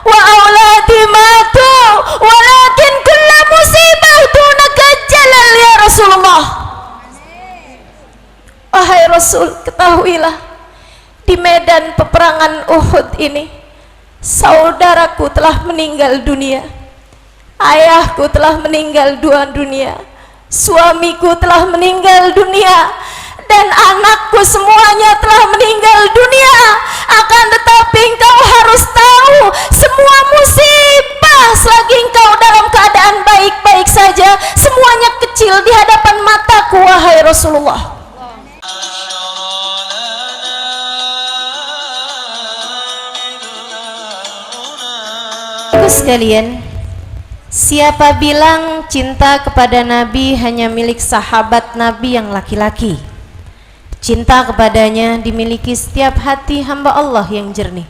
wa auladi matu walakin kulla musibah dunaka jalal ya Rasulullah. Wahai Rasul, ketahuilah di medan peperangan Uhud ini saudaraku telah meninggal dunia, ayahku telah meninggal dunia, suamiku telah meninggal dunia, dan anakku semuanya telah meninggal dunia. Akan tetapi engkau harus tahu, semua musibah selagi engkau dalam keadaan baik-baik saja, semuanya kecil di hadapan mataku wahai Rasulullah. Sekalian, siapa bilang cinta kepada Nabi hanya milik sahabat Nabi yang laki-laki? Cinta kepadanya dimiliki setiap hati hamba Allah yang jernih.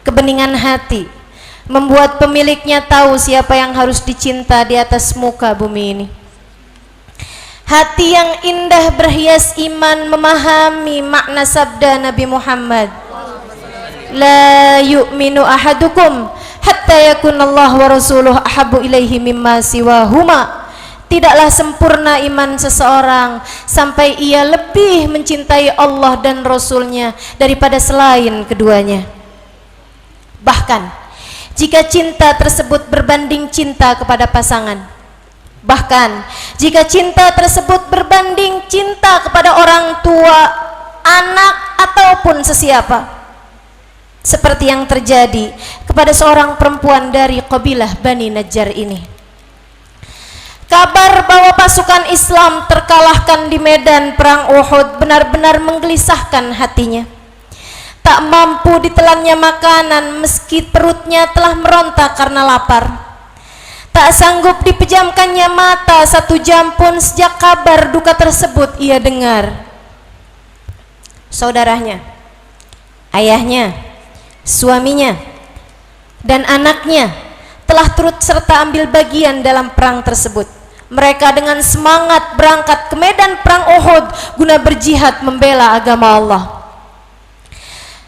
Kebeningan hati membuat pemiliknya tahu siapa yang harus dicinta di atas muka bumi ini. Hati yang indah berhias iman memahami makna sabda Nabi Muhammad, la yu'minu ahadukum hatta yakunallahu wa rasuluhu ahabbu ilaihi mimma siwahuma. Tidaklah sempurna iman seseorang sampai ia lebih mencintai Allah dan Rasulnya daripada selain keduanya. Bahkan jika cinta tersebut berbanding cinta kepada pasangan, bahkan jika cinta tersebut berbanding cinta kepada orang tua, anak ataupun sesiapa, seperti yang terjadi kepada seorang perempuan dari kabilah Bani Najjar ini. Kabar bahwa pasukan Islam terkalahkan di medan perang Uhud benar-benar menggelisahkan hatinya. Tak mampu ditelannya makanan meski perutnya telah meronta karena lapar. Tak sanggup dipejamkannya mata 1 jam pun sejak kabar duka tersebut ia dengar. Saudaranya, ayahnya, suaminya, dan anaknya telah turut serta ambil bagian dalam perang tersebut. Mereka dengan semangat berangkat ke medan perang Uhud guna berjihad membela agama Allah.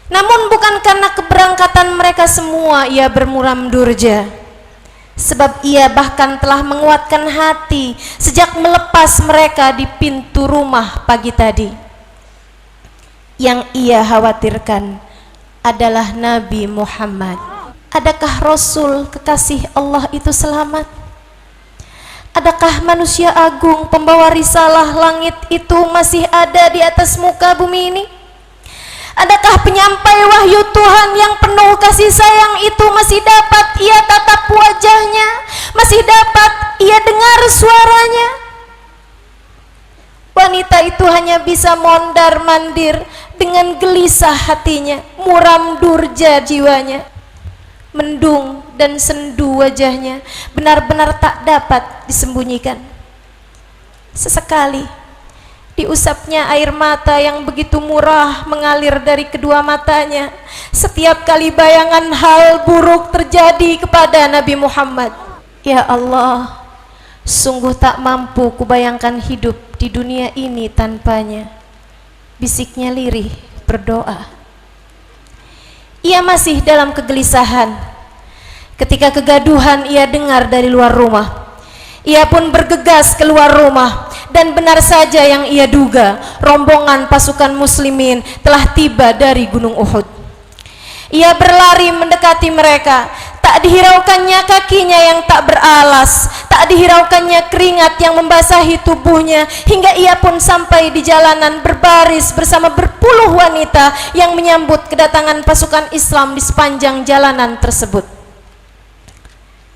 Namun bukan karena keberangkatan mereka semua ia bermuram durja, sebab ia bahkan telah menguatkan hati sejak melepas mereka di pintu rumah pagi tadi. Yang ia khawatirkan adalah Nabi Muhammad. Adakah Rasul kekasih Allah itu selamat? Adakah manusia agung pembawa risalah langit itu masih ada di atas muka bumi ini? Adakah penyampai wahyu Tuhan yang penuh kasih sayang itu masih dapat ia tatap wajahnya? Masih dapat ia dengar suaranya? Wanita itu hanya bisa mondar-mandir dengan gelisah hatinya, muram durja jiwanya, mendung dan sendu wajahnya benar-benar tak dapat disembunyikan. Sesekali diusapnya air mata yang begitu murah mengalir dari kedua matanya setiap kali bayangan hal buruk terjadi kepada Nabi Muhammad. Ya Allah, sungguh tak mampu kubayangkan hidup di dunia ini tanpanya. Bisiknya lirih berdoa. Ia masih dalam kegelisahan ketika kegaduhan ia dengar dari luar rumah. Ia pun bergegas keluar rumah, dan benar saja yang ia duga, rombongan pasukan muslimin telah tiba dari Gunung Uhud. Ia berlari mendekati mereka. Tak dihiraukannya kakinya yang tak beralas, tak dihiraukannya keringat yang membasahi tubuhnya, hingga ia pun sampai di jalanan berbaris bersama berpuluh wanita yang menyambut kedatangan pasukan Islam di sepanjang jalanan tersebut.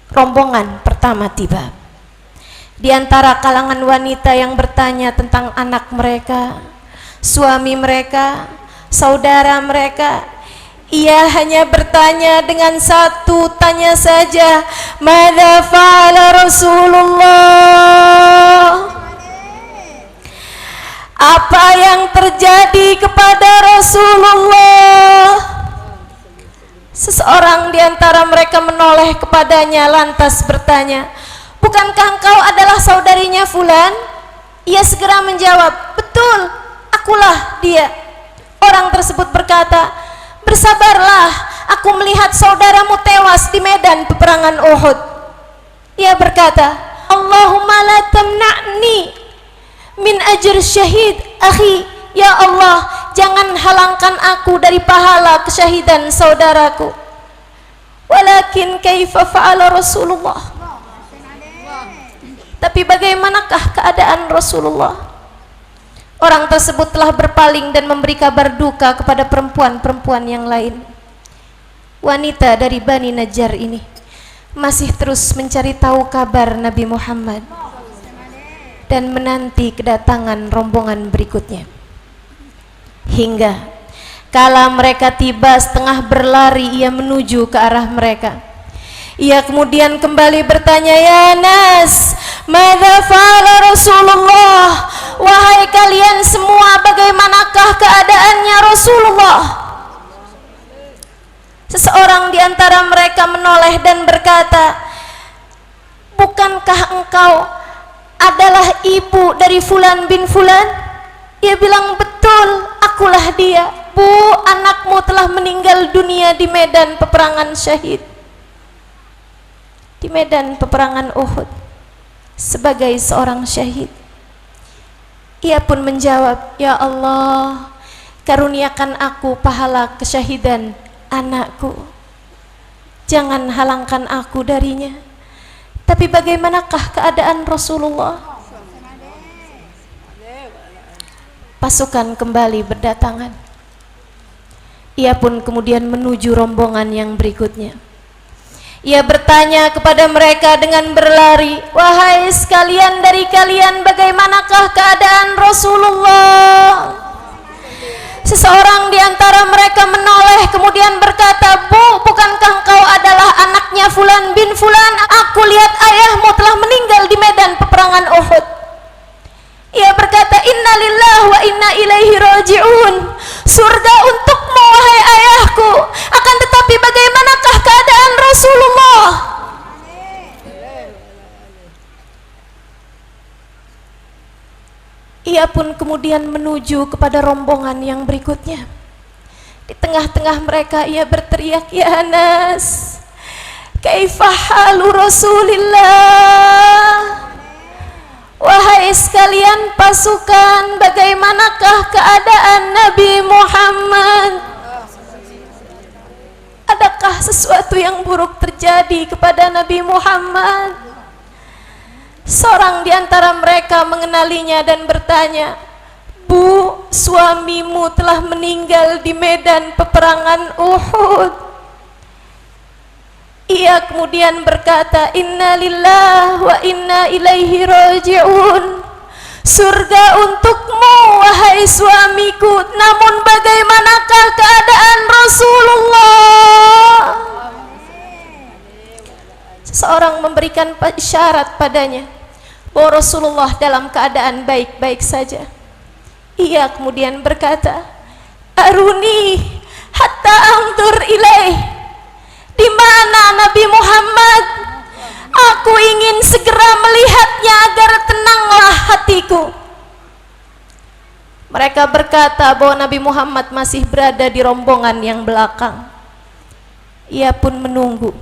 Rombongan pertama tiba. Di antara kalangan wanita yang bertanya tentang anak mereka, suami mereka, saudara mereka, ia hanya bertanya dengan satu tanya saja, "Madza fa'ala Rasulullah?" Apa yang terjadi kepada Rasulullah? Seseorang di antara mereka menoleh kepadanya lantas bertanya, "Bukankah engkau adalah saudarinya Fulan?" Ia segera menjawab, "Betul, akulah dia." Orang tersebut berkata, "Bersabarlah, aku aku melihat saudaramu tewas di medan peperangan Uhud. Ia berkata, Allahumma la tamna'ni min ajr syahid akhi. Ya Allah, jangan halangkan aku dari pahala kesyahidan saudaraku. Walakin kaifa fa'ala Rasulullah. Tapi bagaimanakah keadaan Rasulullah? Orang tersebut telah berpaling dan memberi kabar duka kepada perempuan-perempuan yang lain. Wanita dari Bani Najjar ini masih terus mencari tahu kabar Nabi Muhammad dan menanti kedatangan rombongan berikutnya. Hingga kala mereka tiba setengah berlari, ia menuju ke arah mereka. Ia kemudian kembali bertanya, ya Nas, madza fa'ala Rasulullah? Wahai kalian semua, bagaimanakah keadaannya Rasulullah? Seseorang di antara mereka menoleh dan berkata, bukankah engkau adalah ibu dari Fulan bin Fulan? Ia bilang, betul, akulah dia. Bu, anakmu telah meninggal dunia di medan peperangan syahid, di medan peperangan Uhud, sebagai seorang syahid. Ia pun menjawab, ya Allah, karuniakan aku pahala kesyahidan anakku, jangan halangkan aku darinya. Tapi bagaimanakah keadaan Rasulullah? Pasukan kembali berdatangan. Ia pun kemudian menuju rombongan yang berikutnya. Ia bertanya kepada mereka dengan berlari, wahai sekalian dari kalian, bagaimanakah keadaan Rasulullah? Seseorang di antara mereka menoleh kemudian berkata, Bu, bukankah engkau adalah anaknya Fulan bin Fulan? Aku lihat ayahmu telah meninggal di medan peperangan Uhud. Ia berkata, inna lillahi wa inna ilaihi raji'un. Surga untukmu wahai ayahku. Akan tetapi bagaimanakah keadaan Rasulullah? Ia pun kemudian menuju kepada rombongan yang berikutnya. Di tengah-tengah mereka ia berteriak, ya Nas, kaifa halu Rasulillah? Wahai sekalian pasukan, bagaimanakah keadaan Nabi Muhammad? Adakah sesuatu yang buruk terjadi kepada Nabi Muhammad? Seorang di antara mereka mengenalinya dan bertanya, Bu, suamimu telah meninggal di medan peperangan Uhud. Ia kemudian berkata, inna lillahi wa inna ilaihi raji'un. Surga untukmu wahai suamiku, namun bagaimanakah keadaan Rasulullah? Seseorang memberikan isyarat padanya bahwa Rasulullah dalam keadaan baik-baik saja. Ia kemudian berkata, aruni hatta anzur ilaih. Di mana Nabi Muhammad? Aku ingin segera melihatnya agar tenanglah hatiku. Mereka berkata bahwa Nabi Muhammad masih berada di rombongan yang belakang. Ia pun menunggu,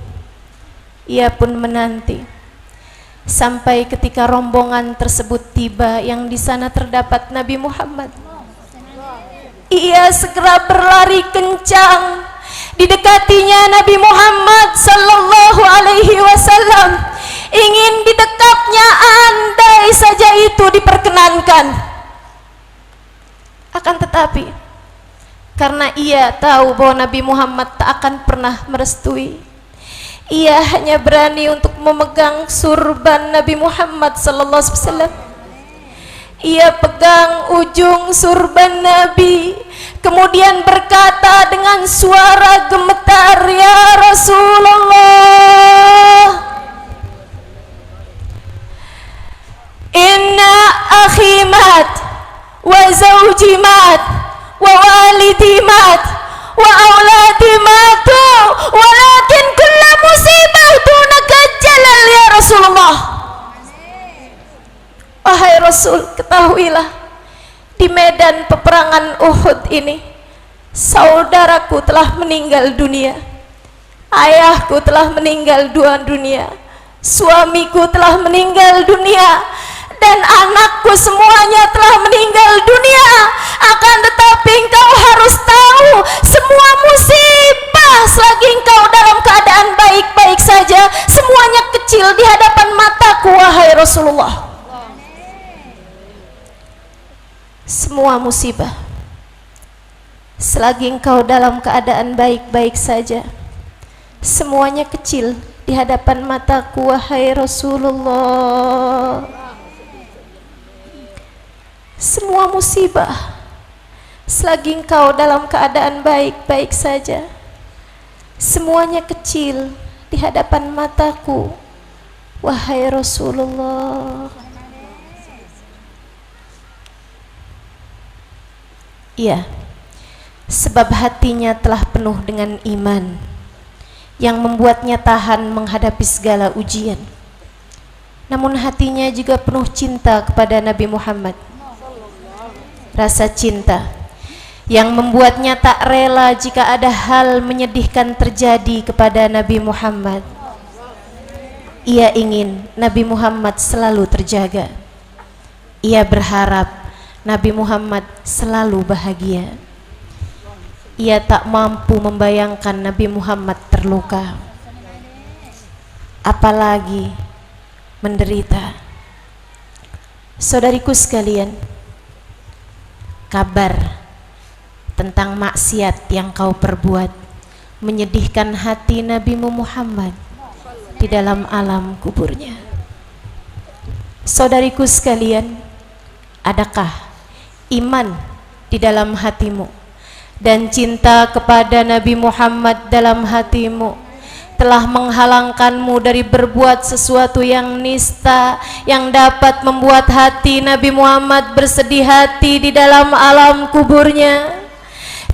ia pun menanti, sampai ketika rombongan tersebut tiba yang di sana terdapat Nabi Muhammad. Ia segera berlari kencang. Didekatinya Nabi Muhammad sallallahu alaihi wasallam, ingin didekapnya andai saja itu diperkenankan. Akan tetapi karena ia tahu bahwa Nabi Muhammad tak akan pernah merestui, ia hanya berani untuk memegang surban Nabi Muhammad sallallahu alaihi wasallam. Ia pegang ujung surban Nabi, kemudian berkata dengan suara gemetar, ya Rasulullah, inna akhi mat wa zawji mat wa walidi mat wa auladi matu walakin kulla musibah dunaka jalal ya Rasulullah. Wahai Rasul, ketahuilah, di medan peperangan Uhud ini saudaraku telah meninggal dunia, Ayahku telah meninggal dunia, suamiku telah meninggal dunia, dan anakku semuanya telah meninggal dunia. Akan tetapi engkau harus tahu, semua musibah selagi engkau dalam keadaan baik-baik saja, semuanya kecil di hadapan mataku, wahai Rasulullah. Semua musibah selagi engkau dalam keadaan baik-baik saja, semuanya kecil di hadapan mataku, wahai Rasulullah. Semua musibah selagi engkau dalam keadaan baik-baik saja, semuanya kecil di hadapan mataku, wahai Rasulullah. Iya, sebab hatinya telah penuh dengan iman yang membuatnya tahan menghadapi segala ujian. Namun hatinya juga penuh cinta kepada Nabi Muhammad. Rasa cinta yang membuatnya tak rela jika ada hal menyedihkan terjadi kepada Nabi Muhammad. Ia ingin Nabi Muhammad selalu terjaga. Ia berharap Nabi Muhammad selalu bahagia. Ia tak mampu membayangkan Nabi Muhammad terluka, apalagi menderita. Saudariku sekalian, kabar tentang maksiat yang kau perbuat menyedihkan hati Nabi Muhammad di dalam alam kuburnya. Saudariku sekalian, adakah iman di dalam hatimu dan cinta kepada Nabi Muhammad dalam hatimu telah menghalangkanmu dari berbuat sesuatu yang nista, yang dapat membuat hati Nabi Muhammad bersedih hati di dalam alam kuburnya?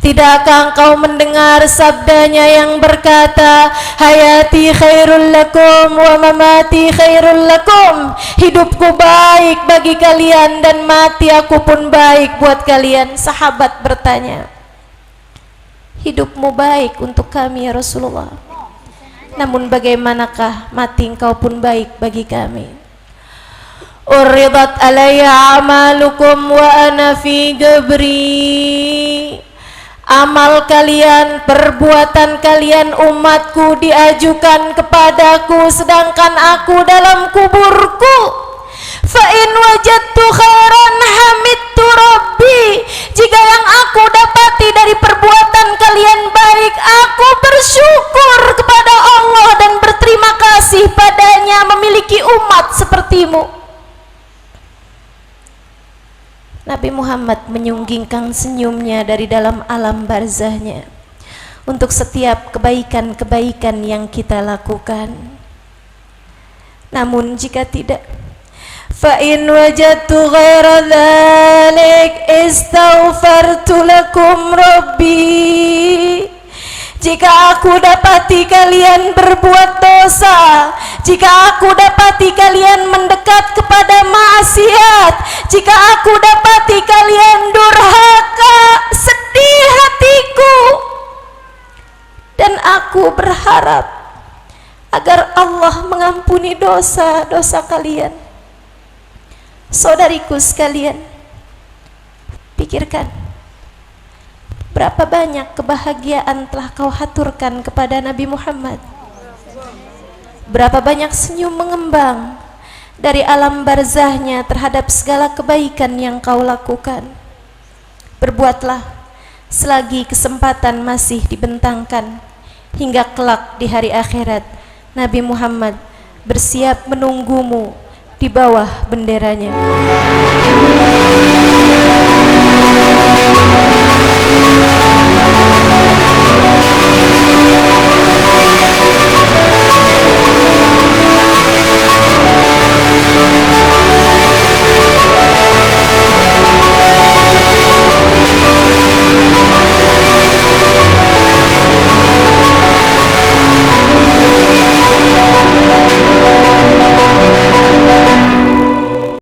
Tidakkah engkau mendengar sabdanya yang berkata, hayati khairul lakum wa mamati khairul lakum, hidupku baik bagi kalian dan mati aku pun baik buat kalian. Sahabat bertanya, hidupmu baik untuk kami ya Rasulullah, namun bagaimanakah mati engkau pun baik bagi kami? Uridat alayya amalukum wa ana fi gabri, amal kalian, perbuatan kalian umatku diajukan kepadaku sedangkan aku dalam kuburku. Fa in wajadtu khairan hamidtu rabbi, jika yang aku dapati dari perbuatan kalian baik, aku bersyukur kepada Allah dan berterima kasih padanya memiliki umat sepertimu. Nabi Muhammad menyunggingkan senyumnya dari dalam alam barzahnya untuk setiap kebaikan-kebaikan yang kita lakukan. Namun jika tidak, fa in wajadtu ghaira dzalik istaghfartu lakum rabbi, jika aku dapati kalian berbuat dosa, jika aku dapati kalian mendekat kepada maksiat, jika aku dapati kalian durhaka, sedih hatiku, dan aku berharap agar Allah mengampuni dosa-dosa kalian. Saudariku sekalian, pikirkan, berapa banyak kebahagiaan telah kau haturkan kepada Nabi Muhammad? Berapa banyak senyum mengembang dari alam barzahnya terhadap segala kebaikan yang kau lakukan? Berbuatlah selagi kesempatan masih dibentangkan, hingga kelak di hari akhirat Nabi Muhammad bersiap menunggumu di bawah benderanya.